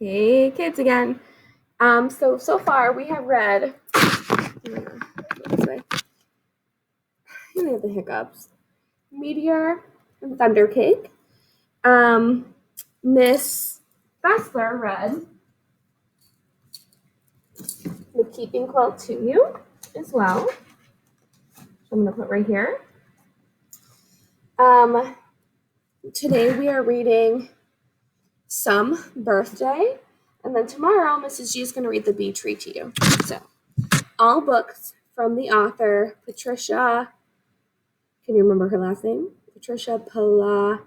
Hey kids again. So far we have read this way. I have the hiccups. Meteor and Thunder Cake. Miss Fessler read The Keeping Quilt to You as well. I'm gonna put right here. Today we are reading Some Birthday, and then tomorrow Mrs. G is going to read The Bee Tree to you. So, all books from the author Patricia. Can you remember her last name? Patricia Polacco.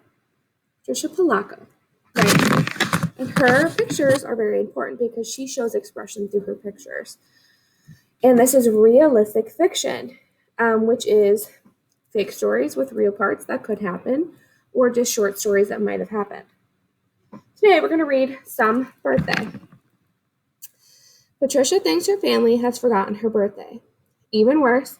Right. And her pictures are very important because she shows expression through her pictures. And this is realistic fiction, which is fake stories with real parts that could happen, or just short stories that might have happened. Today we're going to read Some Birthday. Patricia thinks her family has forgotten her birthday. Even worse,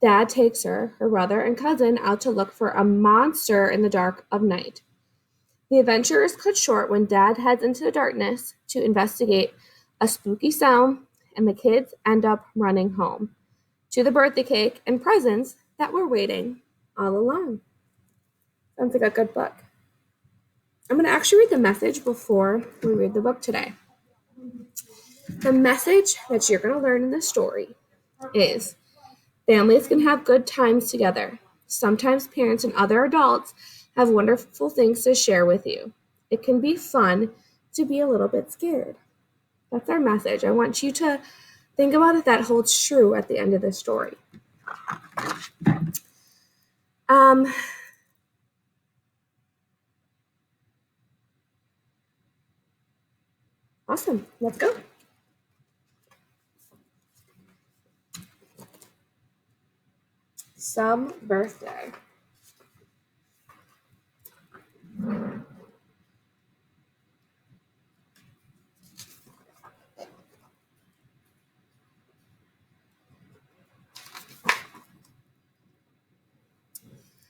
Dad takes her brother, and cousin out to look for a monster in the dark of night. The adventure is cut short when Dad heads into the darkness to investigate a spooky sound, and the kids end up running home to the birthday cake and presents that were waiting all along. Sounds like a good book. I'm going to actually read the message before we read the book today. The message that you're going to learn in this story is families can have good times together. Sometimes parents and other adults have wonderful things to share with you. It can be fun to be a little bit scared. That's our message. I want you to think about if that holds true at the end of the story. Awesome. Let's go. Some Birthday.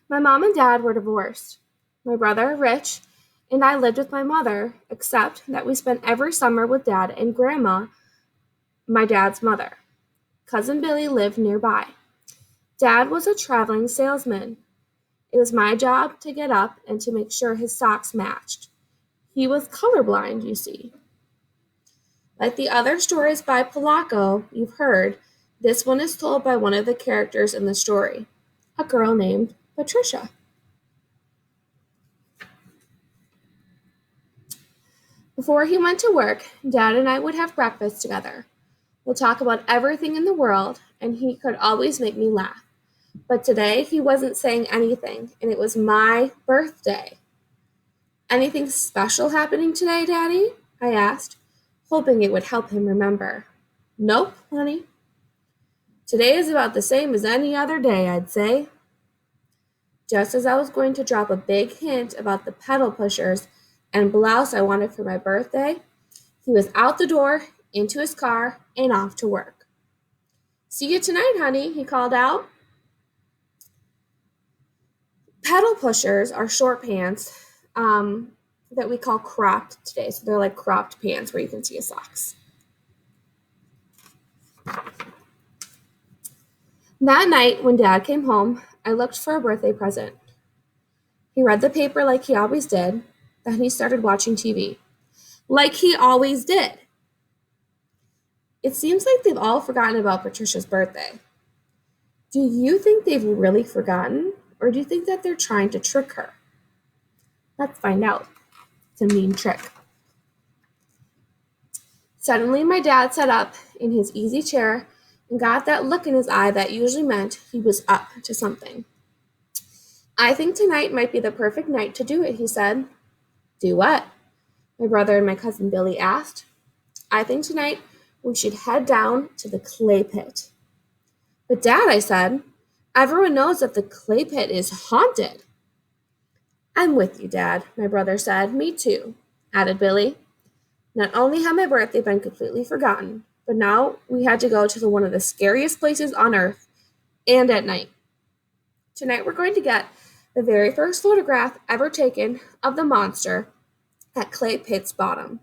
My mom and dad were divorced. My brother, Rich, and I lived with my mother, except that we spent every summer with Dad and Grandma, my dad's mother. Cousin Billy lived nearby. Dad was a traveling salesman. It was my job to get up and to make sure his socks matched. He was colorblind, you see. Like the other stories by Polacco you've heard, this one is told by one of the characters in the story, a girl named Patricia. Before he went to work, Dad and I would have breakfast together. We'll talk about everything in the world, and he could always make me laugh. But today he wasn't saying anything, and it was my birthday. Anything special happening today, Daddy? I asked, hoping it would help him remember. Nope, honey. Today is about the same as any other day, I'd say. Just as I was going to drop a big hint about the pedal pushers and blouse I wanted for my birthday, he was out the door, into his car, and off to work. See you tonight, honey, he called out. Pedal pushers are short pants that we call cropped today. So they're like cropped pants where you can see his socks. That night, when Dad came home, I looked for a birthday present. He read the paper like he always did. Then he started watching TV. Like he always did. It seems like they've all forgotten about Patricia's birthday. Do you think they've really forgotten? Or do you think that they're trying to trick her? Let's find out. It's a mean trick. Suddenly, my dad sat up in his easy chair and got that look in his eye that usually meant he was up to something. I think tonight might be the perfect night to do it, he said. Do what? My brother and my cousin Billy asked. I think tonight we should head down to the clay pit. But Dad, I said, everyone knows that the clay pit is haunted. I'm with you, Dad, my brother said. Me too, added Billy. Not only had my birthday been completely forgotten, but now we had to go to one of the scariest places on earth, and at night. Tonight we're going to get the very first photograph ever taken of the monster at Clay Pit's bottom.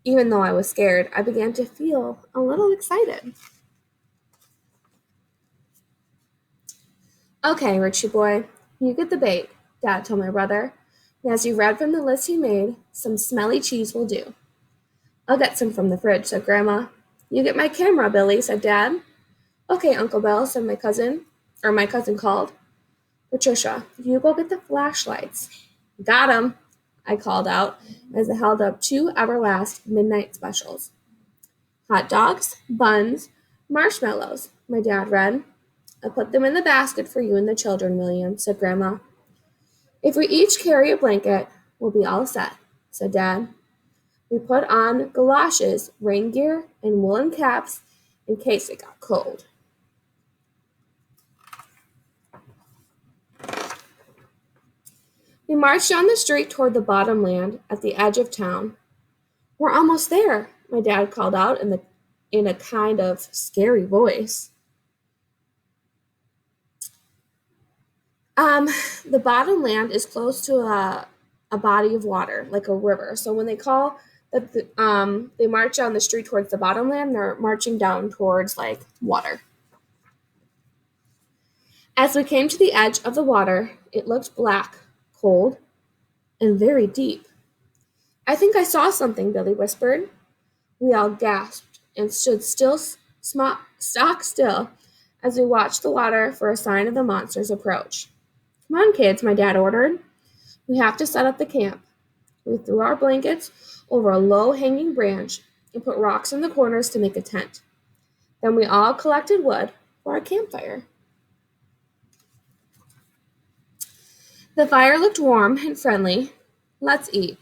Even though I was scared, I began to feel a little excited. Okay, Richie boy, you get the bait, Dad told my brother. And as he read from the list he made, some smelly cheese will do. I'll get some from the fridge, said Grandma. You get my camera, Billy, said Dad. Okay, Uncle Bill, said my cousin called. Patricia, you go get the flashlights. Got 'em, I called out as I held up 2 Everlast midnight specials. Hot dogs, buns, marshmallows, my dad read. I put them in the basket for you and the children, William, said Grandma. If we each carry a blanket, we'll be all set, said Dad. We put on galoshes, rain gear, and woolen caps in case it got cold. We marched down the street toward the bottomland at the edge of town. We're almost there, my dad called out in a kind of scary voice. Um, the bottomland is close to a body of water, like a river. So when they call they march down the street towards the bottomland, they're marching down towards like water. As we came to the edge of the water, it looked black, cold, and very deep. I think I saw something, Billy whispered. We all gasped and stood stock still as we watched the water for a sign of the monster's approach. Come on, kids, my dad ordered. We have to set up the camp. We threw our blankets over a low-hanging branch and put rocks in the corners to make a tent. Then we all collected wood for our campfire. The fire looked warm and friendly. Let's eat,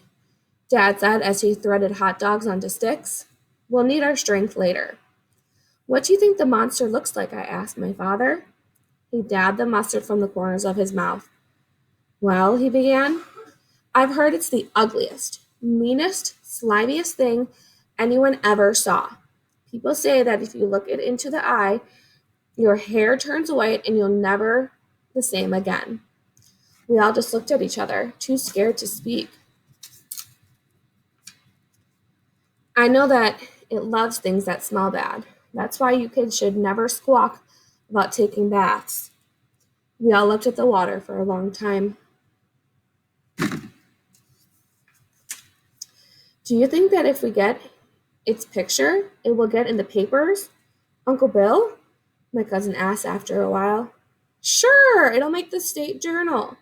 Dad said as he threaded hot dogs onto sticks. We'll need our strength later. What do you think the monster looks like? I asked my father. He dabbed the mustard from the corners of his mouth. Well, he began, I've heard it's the ugliest, meanest, slimiest thing anyone ever saw. People say that if you look it into the eye, your hair turns white and you'll never the same again. We all just looked at each other, too scared to speak. I know that it loves things that smell bad. That's why you kids should never squawk about taking baths. We all looked at the water for a long time. Do you think that if we get its picture, it will get in the papers? Uncle Bill? My cousin asked after a while. Sure, it'll make the state journal.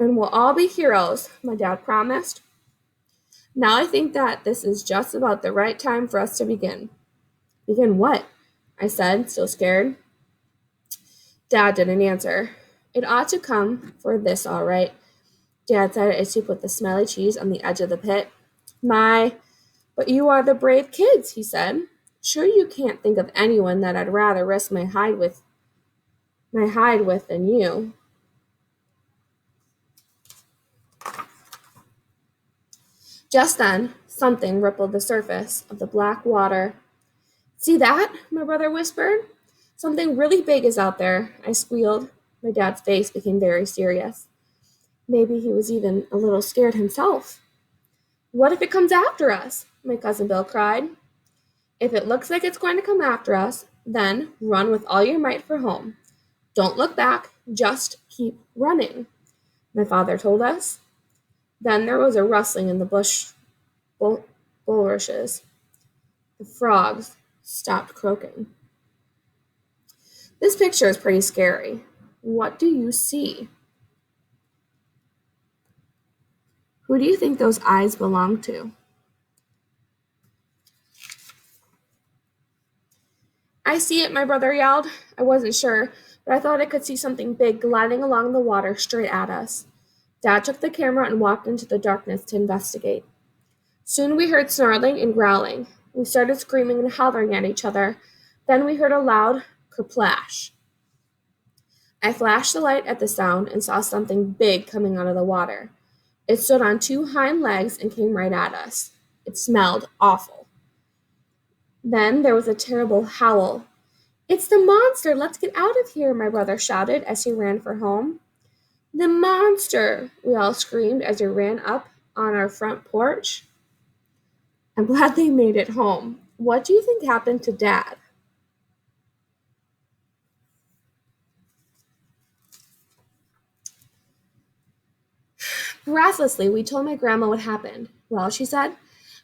And we'll all be heroes, my dad promised. Now I think that this is just about the right time for us to begin. Begin what? I said, still scared. Dad didn't answer. It ought to come for this, all right, Dad said as he put the smelly cheese on the edge of the pit. But you are the brave kids, he said. Sure you can't think of anyone that I'd rather risk my hide with than you. Just then, something rippled the surface of the black water. See that? My brother whispered. Something really big is out there, I squealed. My dad's face became very serious. Maybe he was even a little scared himself. What if it comes after us? My cousin Bill cried. If it looks like it's going to come after us, then run with all your might for home. Don't look back, just keep running, my father told us. Then there was a rustling in the bulrushes. The frogs stopped croaking. This picture is pretty scary. What do you see? Who do you think those eyes belong to? I see it, my brother yelled. I wasn't sure, but I thought I could see something big gliding along the water straight at us. Dad took the camera and walked into the darkness to investigate. Soon we heard snarling and growling. We started screaming and hollering at each other. Then we heard a loud kerplash. I flashed the light at the sound and saw something big coming out of the water. It stood on 2 hind legs and came right at us. It smelled awful. Then there was a terrible howl. It's the monster! Let's get out of here, my brother shouted as he ran for home. The monster! We all screamed as we ran up on our front porch. I'm glad they made it home. What do you think happened to Dad? Breathlessly, we told my grandma what happened. Well, she said,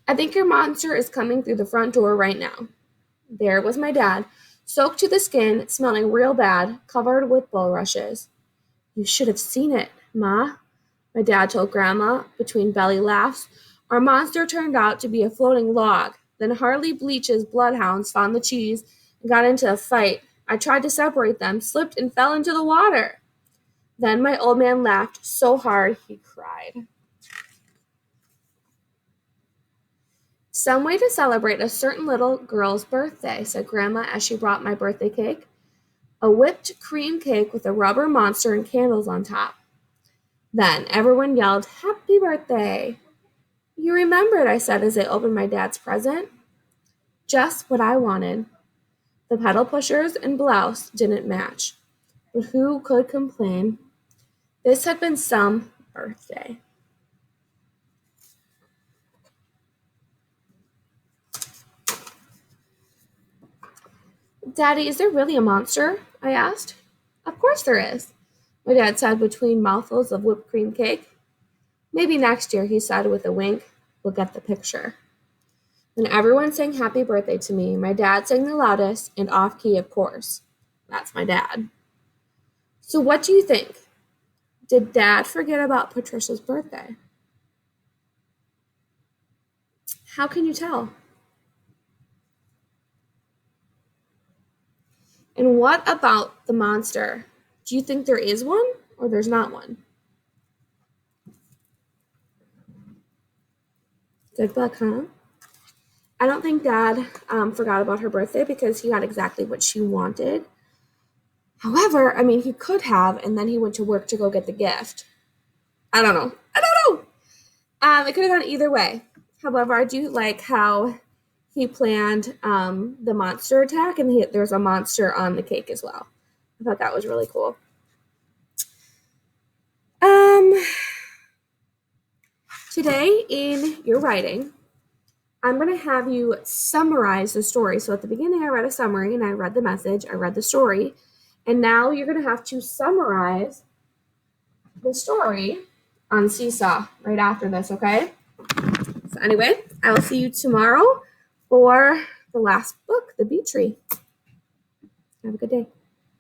I think your monster is coming through the front door right now. There was my dad, soaked to the skin, smelling real bad, covered with bulrushes. You should have seen it, Ma, my dad told Grandma between belly laughs. Our monster turned out to be a floating log. Then Harley Bleach's bloodhounds found the cheese and got into a fight. I tried to separate them, slipped, and fell into the water. Then my old man laughed so hard he cried. Some way to celebrate a certain little girl's birthday, said Grandma as she brought my birthday cake. A whipped cream cake with a rubber monster and candles on top. Then everyone yelled, Happy birthday! You remembered, I said as I opened my dad's present. Just what I wanted. The pedal pushers and blouse didn't match. But who could complain? This had been some birthday. Daddy, is there really a monster? I asked. Of course there is, my dad said between mouthfuls of whipped cream cake. Maybe next year, he said with a wink. We'll get the picture. Then everyone sang happy birthday to me. My dad sang the loudest and off key, of course. That's my dad. So what do you think? Did Dad forget about Patricia's birthday? How can you tell? And what about the monster? Do you think there is one or there's not one? Good luck, huh? I don't think Dad forgot about her birthday because he got exactly what she wanted. However, I mean, he could have, and then he went to work to go get the gift. I don't know. It could have gone either way. However, I do like how he planned the monster attack, and there's a monster on the cake as well. I thought that was really cool. Today in your writing, I'm going to have you summarize the story. So at the beginning, I read a summary, and I read the message, I read the story, and now you're going to have to summarize the story on Seesaw right after this, okay? So anyway, I will see you tomorrow for the last book, The Bee Tree. Have a good day.